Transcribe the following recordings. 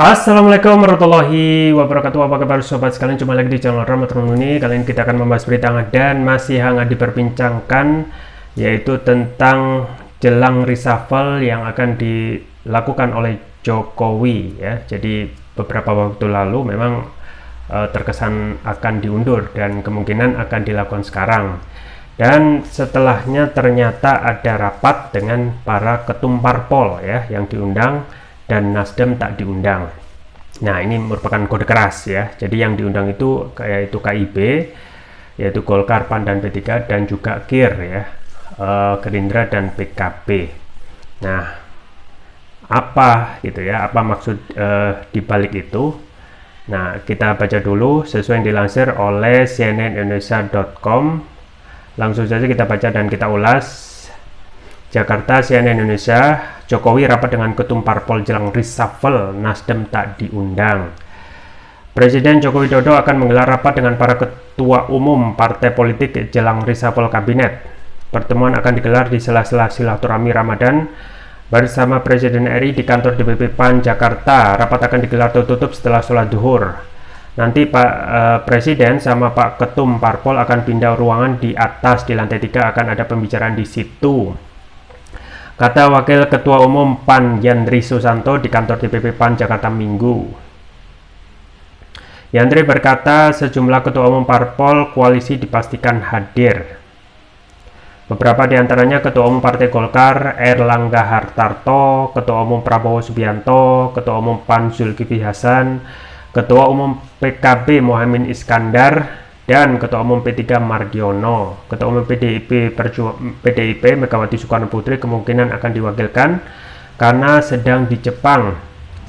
Assalamualaikum warahmatullahi wabarakatuh. Apa kabar sobat sekalian? Jumpa lagi di channel Rahmat Rumuni. Kali ini kita akan membahas berita hangat dan masih hangat diperbincangkan, yaitu tentang jelang reshuffle yang akan dilakukan oleh Jokowi ya. Jadi beberapa waktu lalu memang terkesan akan diundur dan kemungkinan akan dilakukan sekarang. Dan setelahnya ternyata ada rapat dengan para ketum parpol ya yang diundang, dan Nasdem tak diundang. Nah, ini merupakan kode keras ya. Jadi yang diundang itu yaitu KIB, yaitu Golkar, PAN, dan P3, dan juga KIR ya, Gerindra dan PKB. Nah, apa gitu ya? Apa maksud di balik itu? Nah, kita baca dulu sesuai yang dilansir oleh cnnindonesia.com. Langsung saja kita baca dan kita ulas. Jakarta, CNN Indonesia. Jokowi rapat dengan ketum parpol jelang reshuffle, Nasdem tak diundang. Presiden Joko Widodo akan menggelar rapat dengan para ketua umum partai politik jelang reshuffle kabinet. Pertemuan akan digelar di sela-sela silaturahmi Ramadan bersama Presiden RI di kantor DPP PAN Jakarta. Rapat akan digelar tertutup setelah sholat duhur. Nanti Pak Presiden sama Pak Ketum Parpol akan pindah ruangan di atas, di lantai 3 akan ada pembicaraan di situ. Kata Wakil Ketua Umum PAN Yandri Susanto di kantor DPP PAN Jakarta Minggu. Yandri berkata sejumlah ketua umum parpol koalisi dipastikan hadir. Beberapa di antaranya Ketua Umum Partai Golkar Erlangga Hartarto, Ketua Umum Prabowo Subianto, Ketua Umum PAN Zulkifli Hasan, Ketua Umum PKB Mohaimin Iskandar, dan Ketua Umum P3 Mardiono. Ketua Umum PDIP Megawati Soekarno Putri kemungkinan akan diwakilkan karena sedang di Jepang.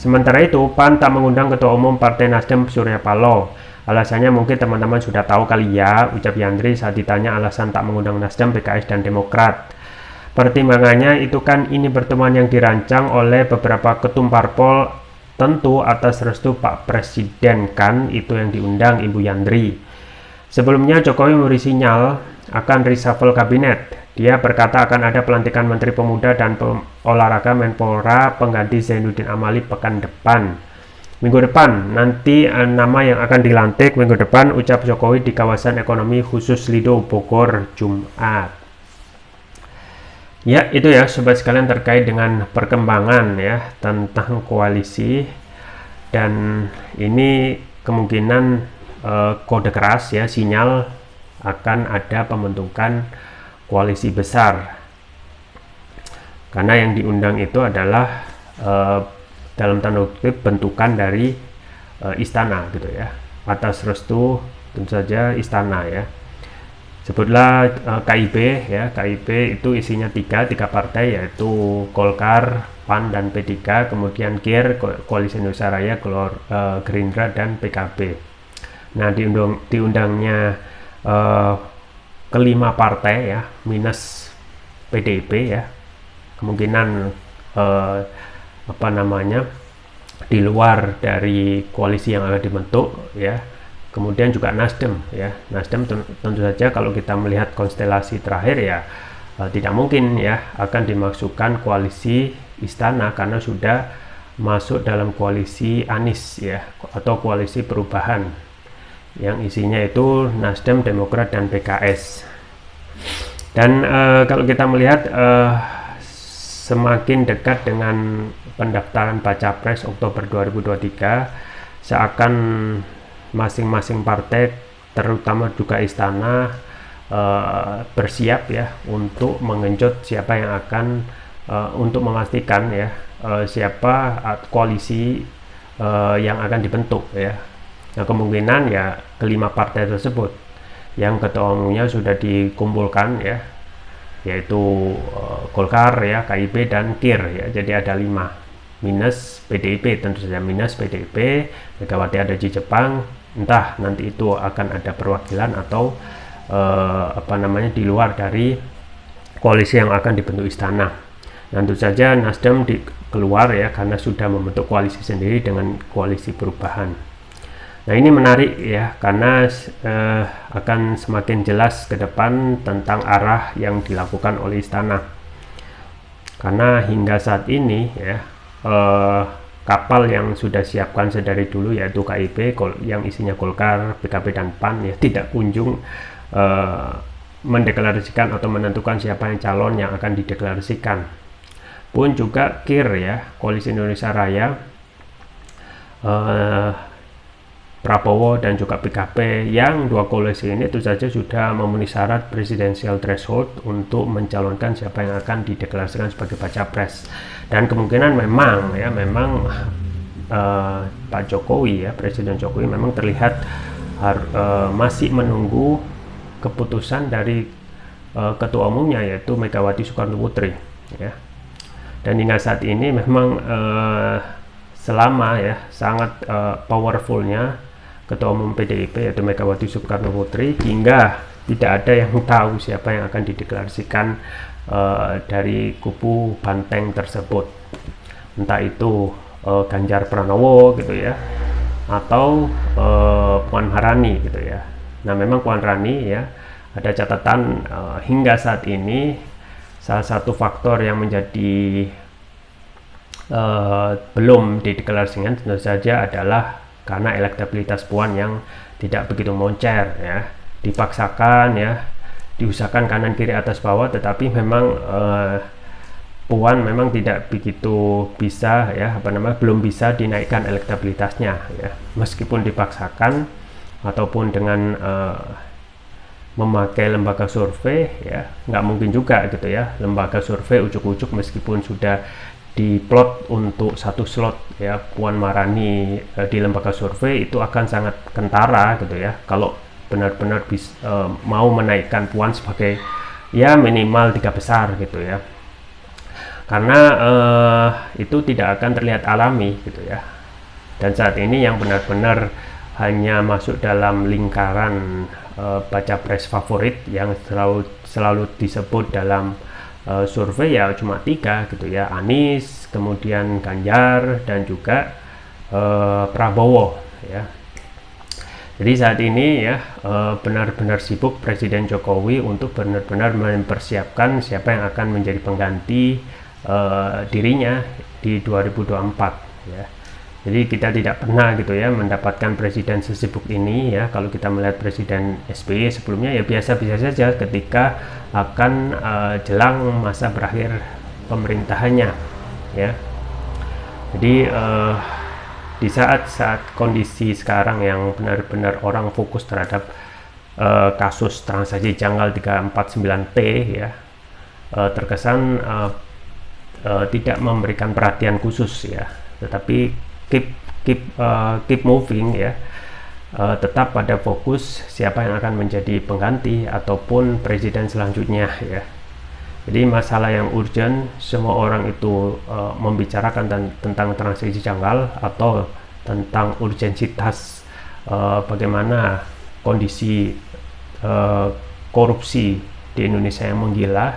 Sementara itu, PAN tak mengundang Ketua Umum Partai Nasdem Surya Paloh. Alasannya mungkin teman-teman sudah tahu kali ya, ucap Yandri saat ditanya alasan tak mengundang Nasdem, PKS, dan Demokrat. Pertimbangannya itu kan ini pertemuan yang dirancang oleh beberapa ketum parpol, tentu atas restu Pak Presiden kan, itu yang diundang, Ibu Yandri. Sebelumnya Jokowi memberi sinyal akan reshuffle kabinet. Dia berkata akan ada pelantikan Menteri Pemuda dan Olahraga Menpora pengganti Zainuddin Amali pekan depan. Minggu depan nanti nama yang akan dilantik minggu depan, ucap Jokowi di kawasan ekonomi khusus Lido Bogor Jumat. Ya, itu ya sobat sekalian terkait dengan perkembangan ya tentang koalisi, dan ini kemungkinan kode keras ya, sinyal akan ada pembentukan koalisi besar, karena yang diundang itu adalah dalam tanda kutip bentukan dari istana gitu ya, atas restu tentu saja istana ya. Sebutlah KIB ya, KIB itu isinya tiga partai, yaitu Golkar, PAN, dan P3, kemudian KIR Koalisi Indonesia Raya, Gerindra, dan PKB. Nah, diundangnya kelima partai ya, minus PDIP ya, kemungkinan di luar dari koalisi yang akan dibentuk ya. Kemudian juga Nasdem ya, Nasdem tentu saja kalau kita melihat konstelasi terakhir ya tidak mungkin ya akan dimasukkan koalisi istana, karena sudah masuk dalam koalisi Anies ya, atau koalisi perubahan yang isinya itu Nasdem, Demokrat, dan PKS. Dan kalau kita melihat semakin dekat dengan pendaftaran baca pres Oktober 2023, seakan masing-masing partai, terutama juga istana, bersiap ya untuk mengenjot siapa yang akan untuk memastikan ya siapa koalisi yang akan dibentuk ya. Nah, kemungkinan ya kelima partai tersebut yang ketua umumnya sudah dikumpulkan ya, yaitu Golkar ya, KIB, dan KIR ya. Jadi ada 5 minus PDIP, tentu saja minus PDIP. Megawati ada di Jepang, entah nanti itu akan ada perwakilan atau di luar dari koalisi yang akan dibentuk istana. Tentu saja Nasdem keluar ya, karena sudah membentuk koalisi sendiri dengan koalisi perubahan. Nah, ini menarik ya, karena akan semakin jelas ke depan tentang arah yang dilakukan oleh istana. Karena hingga saat ini ya kapal yang sudah siapkan sedari dulu, yaitu KIP yang isinya Golkar, PKB dan PAN, ya tidak kunjung mendeklarasikan atau menentukan siapa yang calon yang akan dideklarasikan. Pun juga KIR, ya, Koalisi Indonesia Raya, Prabowo dan juga PKB, yang dua koalisi ini itu saja sudah memenuhi syarat presidensial threshold untuk mencalonkan siapa yang akan dideklarasikan sebagai baca pres. Dan kemungkinan memang Pak Jokowi, ya, Presiden Jokowi memang terlihat masih menunggu keputusan dari ketua umumnya, yaitu Megawati Soekarno Putri, ya. Dan hingga saat ini memang selama, ya, sangat powerfulnya ketua umum PDIP yaitu Megawati Soekarno Putri, hingga tidak ada yang tahu siapa yang akan dideklarasikan dari kubu banteng tersebut, entah itu Ganjar Pranowo gitu, ya, atau Puan Maharani gitu, ya. Nah, memang Puan Maharani, ya, ada catatan hingga saat ini salah satu faktor yang menjadi belum dideklarasikan tentu saja adalah karena elektabilitas Puan yang tidak begitu moncer, ya, dipaksakan, ya, diusahakan kanan kiri atas bawah, tetapi memang Puan memang tidak begitu bisa, ya, belum bisa dinaikkan elektabilitasnya, ya, meskipun dipaksakan ataupun dengan memakai lembaga survei, ya, nggak mungkin juga gitu, ya, lembaga survei ujuk-ujuk meskipun sudah diplot untuk satu slot, ya, Puan Maharani di lembaga survei itu akan sangat kentara gitu, ya, kalau benar-benar mau menaikkan Puan sebagai, ya, minimal 3 besar gitu, ya, karena itu tidak akan terlihat alami gitu, ya. Dan saat ini yang benar-benar hanya masuk dalam lingkaran baca pres favorit yang selalu disebut dalam survei, ya, cuma 3 gitu, ya, Anies, kemudian Ganjar, dan juga Prabowo, ya. Jadi saat ini, ya, benar-benar sibuk Presiden Jokowi untuk benar-benar mempersiapkan siapa yang akan menjadi pengganti dirinya di 2024, ya. Jadi kita tidak pernah gitu, ya, mendapatkan presiden sesibuk ini, ya. Kalau kita melihat Presiden SBY sebelumnya, ya, biasa-biasa saja ketika akan jelang masa berakhir pemerintahannya, ya. Jadi di saat kondisi sekarang yang benar-benar orang fokus terhadap kasus transaksi janggal 349T, ya, terkesan tidak memberikan perhatian khusus, ya, tetapi keep moving, ya, tetap pada fokus siapa yang akan menjadi pengganti ataupun presiden selanjutnya, ya. Jadi masalah yang urgent, semua orang itu membicarakan tentang transaksi janggal atau tentang urgensitas bagaimana kondisi korupsi di Indonesia yang menggila,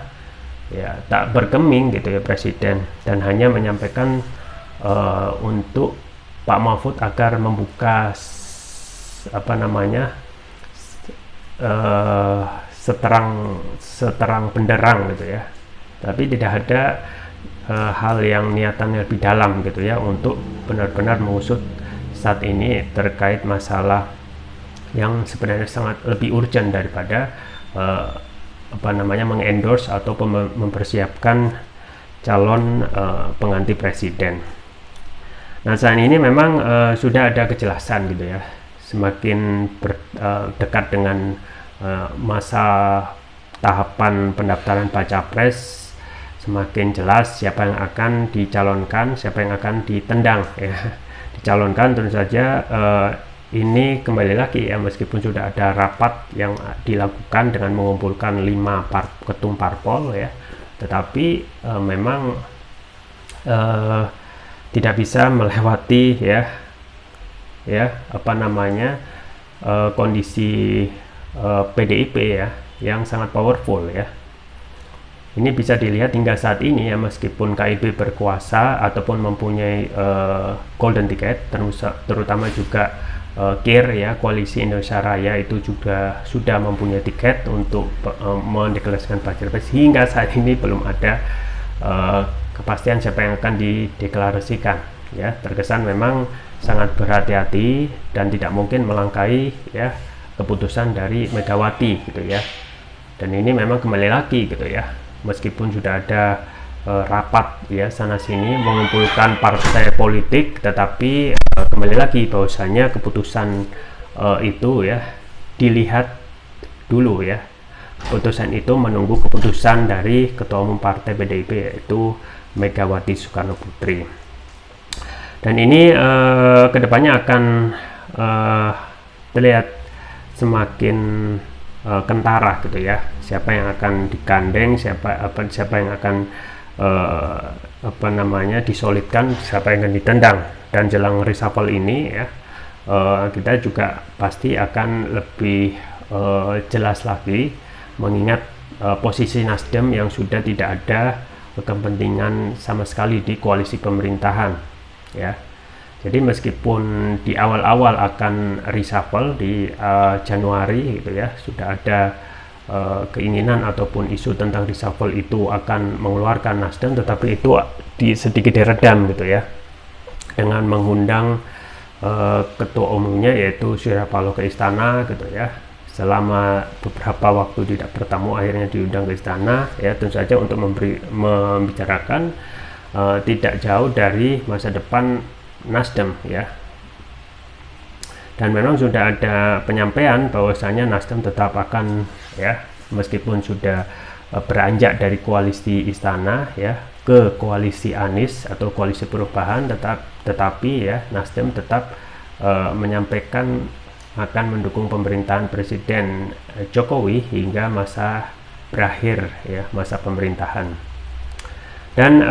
ya, tak bergeming gitu, ya, presiden, dan hanya menyampaikan untuk Pak Mahfud agar membuka seterang benderang gitu, ya, tapi tidak ada hal yang niatannya lebih dalam gitu, ya, untuk benar-benar mengusut saat ini terkait masalah yang sebenarnya sangat lebih urgent daripada mengendorse atau mempersiapkan calon pengganti presiden. Nah, saat ini memang sudah ada kejelasan gitu, ya, semakin dekat dengan masa tahapan pendaftaran baca pres, semakin jelas siapa yang akan dicalonkan, siapa yang akan ditendang, ya, dicalonkan. Tentu saja ini kembali lagi, ya, meskipun sudah ada rapat yang dilakukan dengan mengumpulkan 5 ketum parpol, ya, tetapi memang tidak bisa melewati, kondisi PDIP, ya, yang sangat powerful, ya. Ini bisa dilihat hingga saat ini, ya, meskipun KIP berkuasa ataupun mempunyai golden ticket, terutama juga KIR, ya, Koalisi Indonesia Raya itu juga sudah mempunyai tiket untuk mendeklarasikan baca pres. Hingga saat ini belum ada kepastian siapa yang akan dideklarasikan, ya, terkesan memang sangat berhati-hati dan tidak mungkin melangkahi ya keputusan dari Megawati gitu ya. Dan ini memang kembali lagi gitu ya, meskipun sudah ada rapat ya sana sini mengumpulkan partai politik, tetapi kembali lagi bahwasanya keputusan itu ya dilihat dulu ya. Keputusan itu menunggu keputusan dari Ketua Umum Partai PDIP yaitu Megawati Soekarno Putri. Dan ini kedepannya akan terlihat semakin kentara gitu ya. Siapa yang akan digandeng, siapa yang akan disolidkan, siapa yang akan ditendang. Dan jelang reshuffle ini ya kita juga pasti akan lebih jelas lagi, mengingat posisi Nasdem yang sudah tidak ada kepentingan sama sekali di koalisi pemerintahan ya. Jadi meskipun di awal-awal akan reshuffle di Januari gitu ya, sudah ada keinginan ataupun isu tentang reshuffle itu akan mengeluarkan Nasdem, tetapi itu sedikit diredam gitu ya, dengan mengundang ketua umumnya yaitu Surya Paloh ke istana gitu ya. Selama beberapa waktu tidak bertemu, akhirnya diundang ke istana ya, tentu saja untuk membicarakan tidak jauh dari masa depan Nasdem ya. Dan memang sudah ada penyampaian bahwasanya Nasdem tetap akan ya, meskipun sudah beranjak dari koalisi istana ya ke koalisi Anies atau koalisi perubahan, tetapi ya Nasdem tetap menyampaikan akan mendukung pemerintahan Presiden Jokowi hingga masa berakhir ya, masa pemerintahan. Dan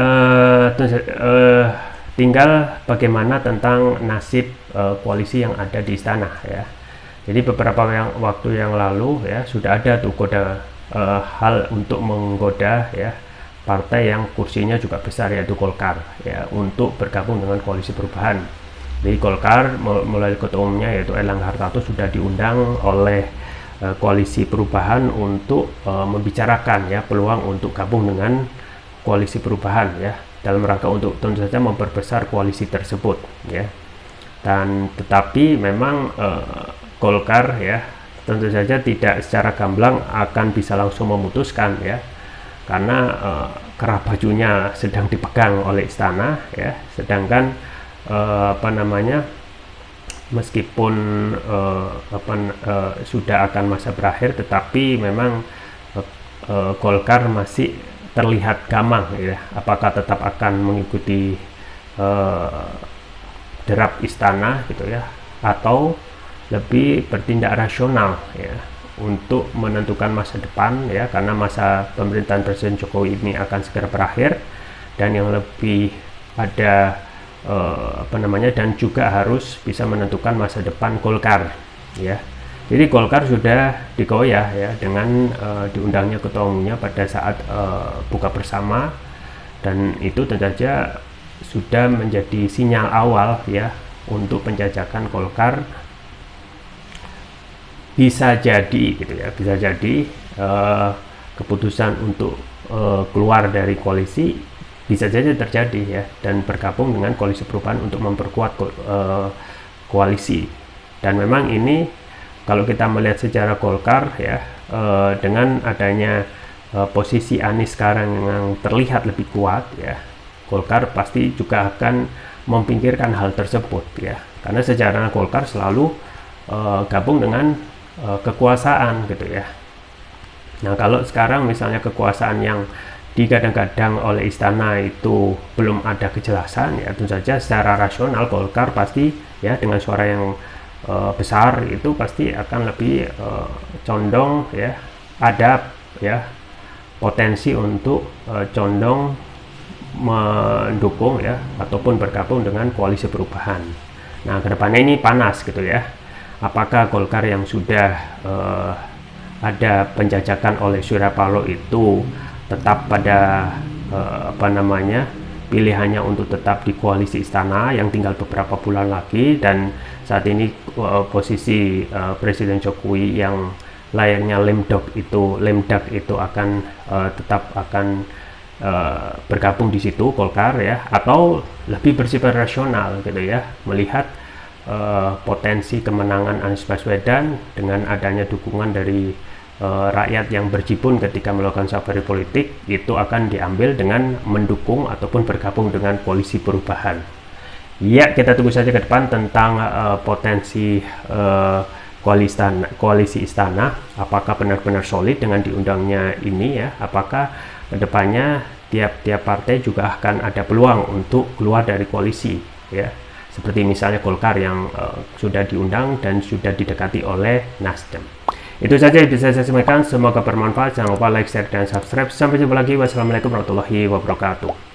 tinggal bagaimana tentang nasib koalisi yang ada di istana ya. Jadi beberapa waktu yang lalu ya sudah ada tuh hal untuk menggoda ya partai yang kursinya juga besar yaitu Golkar ya, untuk bergabung dengan koalisi perubahan. Jadi Golkar melalui ketua umumnya yaitu Erlangga Hartarto sudah diundang oleh koalisi perubahan untuk membicarakan ya peluang untuk gabung dengan koalisi perubahan ya, dalam rangka untuk tentu saja memperbesar koalisi tersebut ya. Dan tetapi memang Golkar ya tentu saja tidak secara gamblang akan bisa langsung memutuskan ya, karena kerah bajunya sedang dipegang oleh istana ya, sedangkan meskipun sudah akan masa berakhir, tetapi memang Golkar masih terlihat gamang ya, apakah tetap akan mengikuti derap istana gitu ya, atau lebih bertindak rasional ya untuk menentukan masa depan ya, karena masa pemerintahan Presiden Jokowi ini akan segera berakhir, dan yang lebih ada dan juga harus bisa menentukan masa depan Golkar ya. Jadi Golkar sudah digoyah ya dengan diundangnya ketua umumnya pada saat buka bersama, dan itu tentu saja sudah menjadi sinyal awal ya untuk penjajakan Golkar. Bisa jadi gitu ya, bisa jadi keputusan untuk keluar dari koalisi bisa saja terjadi ya, dan bergabung dengan koalisi perubahan untuk memperkuat koalisi. Dan memang ini kalau kita melihat secara Golkar ya, dengan adanya posisi Anies sekarang yang terlihat lebih kuat ya, Golkar pasti juga akan memikirkan hal tersebut ya, karena sejarah Golkar selalu gabung dengan kekuasaan gitu ya. Nah kalau sekarang misalnya kekuasaan yang digadang-gadang oleh istana itu belum ada kejelasan ya, tentu saja secara rasional Golkar pasti ya dengan suara yang besar itu pasti akan lebih condong ya, ada ya potensi untuk condong mendukung ya ataupun bergabung dengan koalisi perubahan. Nah kedepannya ini panas gitu ya, apakah Golkar yang sudah ada penjajakan oleh Surya Paloh itu tetap pada pilihannya untuk tetap di koalisi istana yang tinggal beberapa bulan lagi, dan saat ini posisi Presiden Jokowi yang layaknya lemdak itu akan tetap akan bergabung di situ Golkar ya, atau lebih bersifat rasional gitu ya, melihat potensi kemenangan Anies Baswedan dengan adanya dukungan dari rakyat yang berjibun ketika melakukan safari politik, itu akan diambil dengan mendukung ataupun bergabung dengan koalisi perubahan. Ya, kita tunggu saja ke depan tentang potensi koalisi istana, apakah benar-benar solid dengan diundangnya ini ya, apakah kedepannya tiap-tiap partai juga akan ada peluang untuk keluar dari koalisi ya, seperti misalnya Golkar yang sudah diundang dan sudah didekati oleh Nasdem. Itu saja yang bisa saya sampaikan, semoga bermanfaat. Jangan lupa like, share, dan subscribe. Sampai jumpa lagi. Wassalamualaikum warahmatullahi wabarakatuh.